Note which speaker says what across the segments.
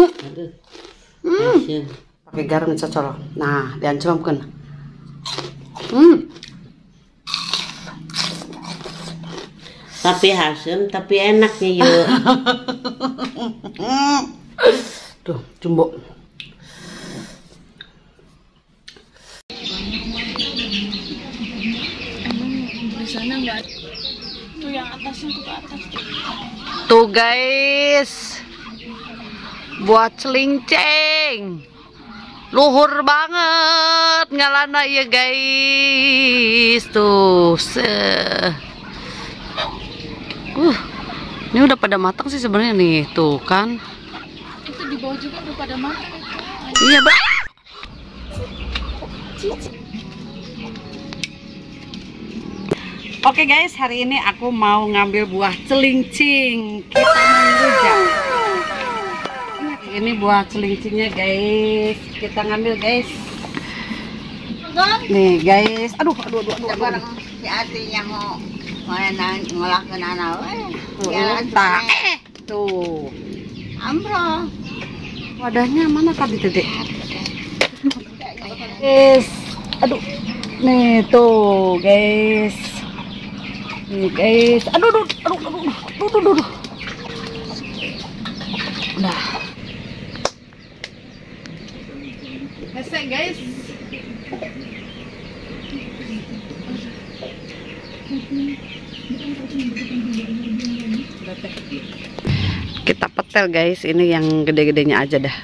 Speaker 1: Aduh.
Speaker 2: Pakai garam cocol. Nah, diancamkan.
Speaker 1: Tapi asam, tapi enak nih yuk.
Speaker 2: Tuh, jumbo.
Speaker 3: Di sana nggak ada. Tuh yang atasnya tuh ke atas.
Speaker 2: Tuh guys, buat celincing. Luhur banget ngalana ya guys. Tuh, ini udah pada matang sih sebenarnya nih, tuh kan.
Speaker 3: Itu di bawah juga udah pada matang.
Speaker 2: Iya, Mbak. Oke guys, hari ini aku mau ngambil buah celincing. Kita mau rujak. Ini buah celincingnya guys. Kita ngambil guys. Nih guys. Aduh.
Speaker 4: Si artinya mau ngelakuin anak
Speaker 2: Tuh.
Speaker 4: Ambro.
Speaker 2: Wadahnya mana tadi Dedek? Guys. Aduh. Nih tuh guys. Nih guys. Aduh. Nah. Hesek guys. Kita petel guys, ini yang gede-gedenya aja dah.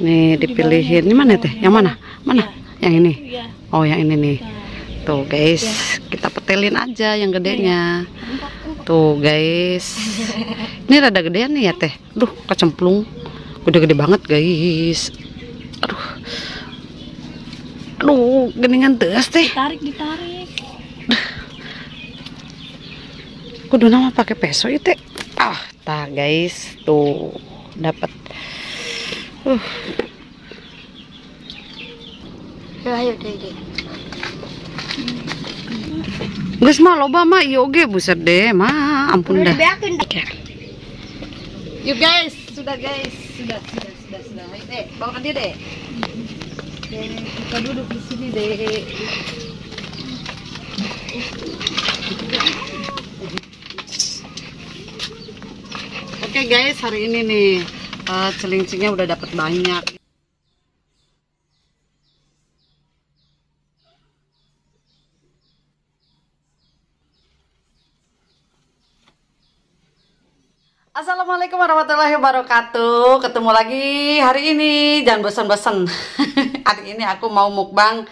Speaker 2: Nih dipilihin. Ini mana teh? Yang mana? Mana? Yang ini? Oh, yang ini nih. Tuh guys, kita petelin aja yang gedenya. Tuh guys. Ini rada gedean nih ya teh. Duh, kecemplung. Gede-gede banget guys. Aduh, geningan teas teh.
Speaker 3: Ditarik.
Speaker 2: Kudu nama pakai peso itu. Tah guys, tuh dapat.
Speaker 4: Ayo deh.
Speaker 2: Geus mah loba mah ieu oge buset deh, mah ampun dah. Yuk guys, sudah guys, sudah. Ayo deh, bawakan dia deh. Kita duduk di sini deh. Oke guys, hari ini nih celincingnya udah dapat banyak. Assalamualaikum warahmatullahi wabarakatuh. Ketemu lagi hari ini, jangan bosan-bosan. Hari ini aku mau mukbang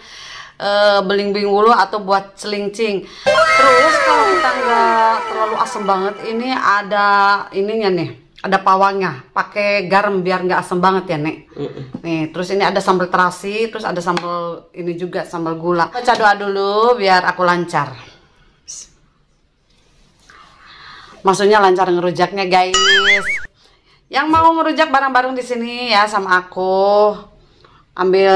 Speaker 2: beling-beling wulu atau buat celincing. Terus kalau kita nggak terlalu asam banget, ini ada ininya nih, ada pawangnya. Pakai garam biar nggak asam banget ya nek. Nih, terus ini ada sambal terasi, terus ada sambal ini juga sambal gula. Baca doa dulu biar aku lancar. Maksudnya lancar ngerujaknya guys. Yang mau ngerujak bareng-bareng di sini ya sama aku. Ambil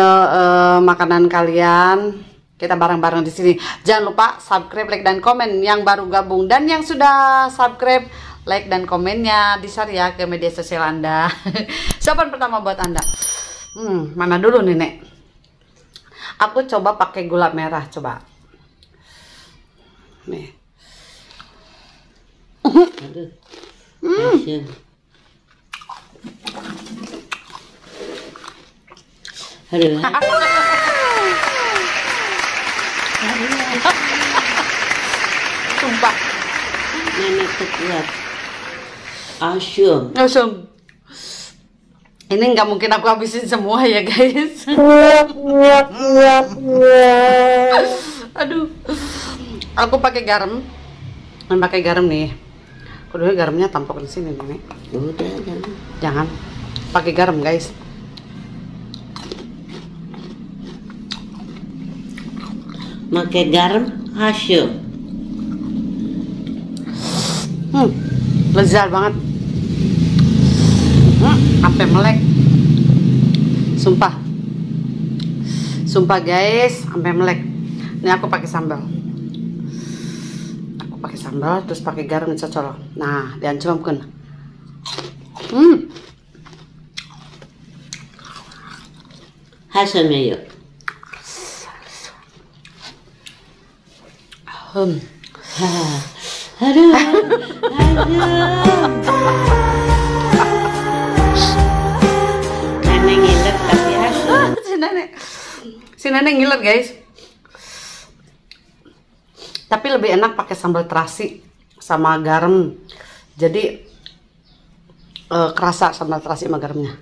Speaker 2: makanan kalian, kita bareng-bareng di sini. Jangan lupa subscribe, like, dan komen yang baru gabung, dan yang sudah subscribe, like, dan komennya di-share ya ke media sosial Anda. Siapa pertama buat Anda? Mana dulu nih nek? Aku coba pakai gula merah, coba. Nih.
Speaker 1: Aduh. Asam. Aduh.
Speaker 2: Sumpah.
Speaker 1: Nenek kuat. Asam.
Speaker 2: Ini nggak mungkin aku habisin semua ya guys. Aduh. Aku pakai garam. Pakai garam nih. Kudunya garamnya tampok di sini nih.
Speaker 1: Udah,
Speaker 2: Jangan. Pakai garam guys.
Speaker 1: Pakai garam asam.
Speaker 2: Lezat banget. Sampai melek. Sumpah guys, sampai melek. Ini aku pakai sambal. Terus pakai garam cocol. Nah, diancamkan.
Speaker 1: Hasilnya yuk. Aduh, nenek ngiler tapi asam.
Speaker 2: Si nenek ngiler guys. Tapi lebih enak pakai sambal terasi sama garam. Jadi kerasa sambal terasi sama garamnya.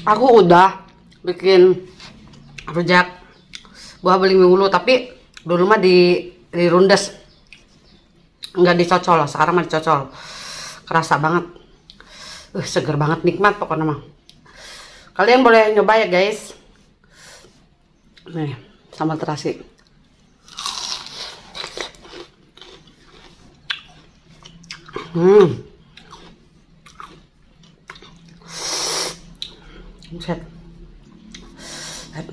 Speaker 2: Aku udah bikin rujak buah beling ulu, tapi dulu mah dirundes, nggak dicocol. Sekarang mah dicocol. Kerasa banget, seger banget, nikmat pokoknya mah. Kalian boleh nyoba ya guys. Nih sambal terasi. Set.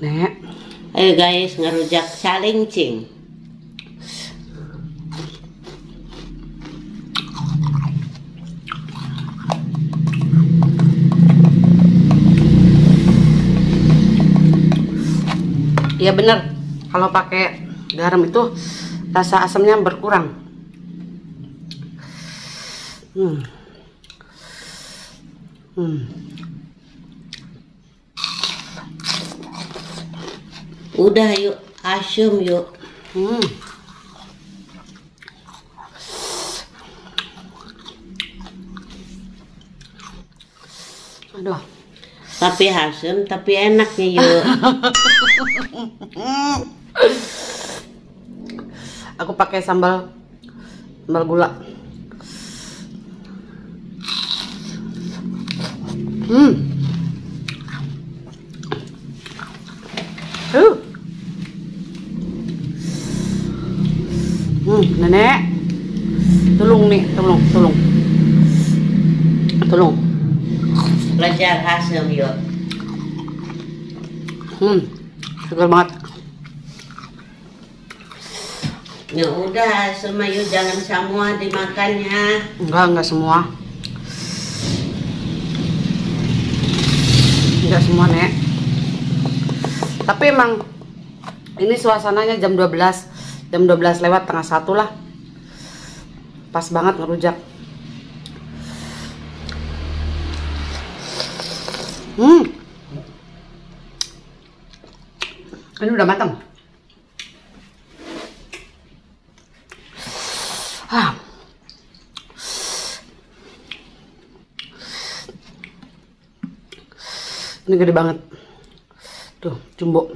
Speaker 2: Nek.
Speaker 1: Ayo guys, ngerujak calincing.
Speaker 2: Iya bener, kalau pakai garam itu rasa asamnya berkurang.
Speaker 1: Udah yuk, asam yuk.
Speaker 2: Aduh.
Speaker 1: Tapi asam, tapi enaknya yuk.
Speaker 2: Aku pakai sambal gula. Nenek, tolong nih, tolong.
Speaker 1: Belajar asam yuk.
Speaker 2: Segar banget.
Speaker 1: Ya udah, asam yuk, jangan semua dimakannya.
Speaker 2: Enggak semua. Enggak semua, Nek. Tapi emang ini suasananya jam 12. Jam 12 lewat tengah 1 lah. Pas banget ngerujak. Ini udah matang. Ini gede banget. Tuh, jumbo.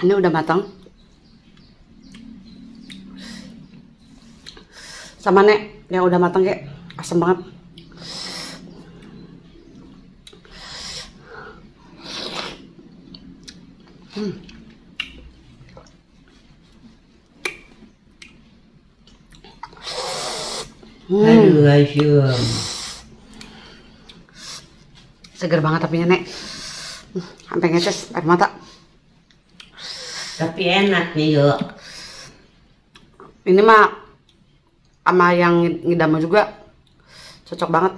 Speaker 2: Ini udah matang. Sama Nek, yang udah matang kayak asam banget.
Speaker 1: Aduh, asam.
Speaker 2: Seger banget tapi Nek. Sampai ngetes air mata.
Speaker 1: Tapi enak nih yuk.
Speaker 2: Ini mah sama yang ngidam juga cocok banget.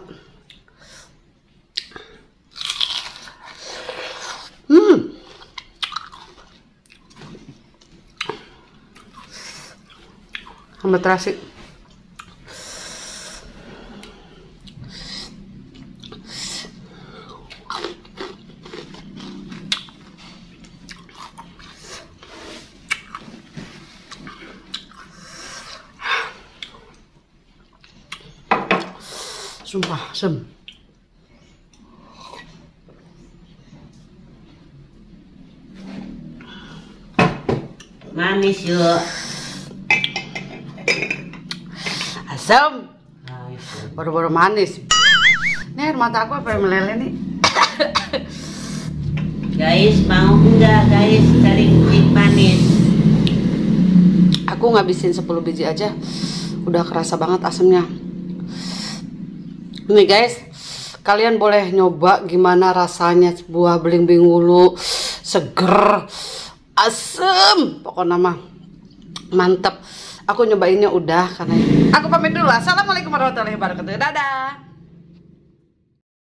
Speaker 2: Sambal terasi. Sumpah, asem.
Speaker 1: Manis yuk.
Speaker 2: Asem. Baru-baru manis. Ini air mata aku apa yang meleleh nih?
Speaker 1: Guys, mau enggak guys calincing manis?
Speaker 2: Aku ngabisin 10 biji aja. Udah kerasa banget asemnya. Nih guys, Kalian boleh nyoba gimana rasanya buah belimbing wulu, seger, asem, pokoknya mah mantep. Aku nyobainnya udah karena aku pamit dulu. Assalamualaikum warahmatullahi wabarakatuh. Dadah.